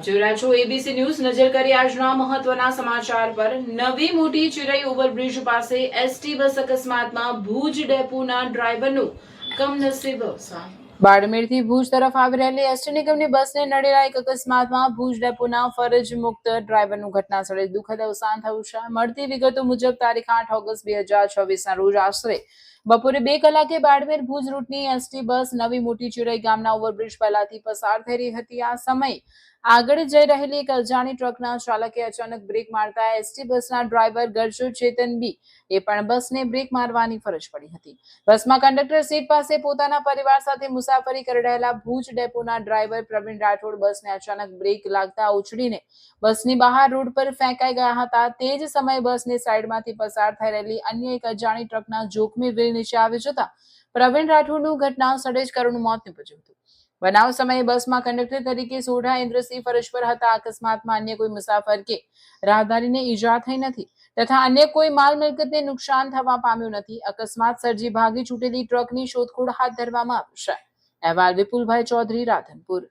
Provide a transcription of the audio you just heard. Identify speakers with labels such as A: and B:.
A: જોઈ રહ્યા છો એબીસી ન્યૂઝ। નજર કરી આજના મહત્વના સમાચાર પર। નવી મોટી ચિરાઈ ઓવરબ્રિજ પાસે એસટી બસ અકસ્માતમાં ભુજ ડેપોના ડ્રાઈવરનું કમનસીબ અવસાન। બાડમેરથી ભુજ તરફ આવી રહેલી એસટી નિગમની બસને નડેલા એક અકસ્માતમાં ભુજ ડેપોના ફરજ મુક્ત ડ્રાઈવરનું ઘટના સ્થળે દુઃખદ અવસાન થયું છે। મળતી વિગતો મુજબ તારીખ 8 ઓગસ્ટ 2024ના રોજ આશરે બપોરે 2 કલાકે બાડમેર ભુજ રૂટની એસટી બસ નવી મોટી ચિરાઈ ગામના ઓવરબ્રિજ પહેલાથી પસાર થઈ રહી હતી। આ સમયે આગળ જઈ રહેલી એક અજાણી ટ્રકના ચાલકે અચાનક બ્રેક મારતા એસટી બસના ડ્રાઈવર ગરજુ ચેતન બી એ પણ બસને બ્રેક મારવાની ફરજ પડી હતી। બસમાં કંડક્ટર સીટ પાસે પોતાના પરિવાર સાથે મુસાફરી કરી રહેલા ભુજ ડેપોના ડ્રાઈવર પ્રવીણ રાઠોડ બસને અચાનક બ્રેક લાગતા ઉછળીને બસની બહાર રોડ પર ફેંકાઈ ગયા હતા। તે જ સમયે બસની સાઈડમાંથી પસાર થઈ રહેલી અન્ય એક અજાણી ટ્રકના જોખમી વ્હીલ નીચે આવી જતા પ્રવીણ રાઠોડનું ઘટના સ્થળે જ કરુણ મોત નીપજ્યું હતું। બનાવ સમયે બસમાં કંડક્ટર તરીકે સોઢા ઇન્દ્રસિંહ ફરજ પર હતા। અકસ્માતમાં અન્ય કોઈ મુસાફર કે રાહદારીને ઈજા થઈ નથી તથા અન્ય કોઈ માલ મિલકતને નુકસાન થવા પામ્યું નથી। અકસ્માત સર્જી ભાગી છૂટેલી ટ્રકની શોધખોળ હાથ ધરવામાં આવી છે। અહેવાલ વિપુલભાઈ ચૌધરી, રાધનપુર।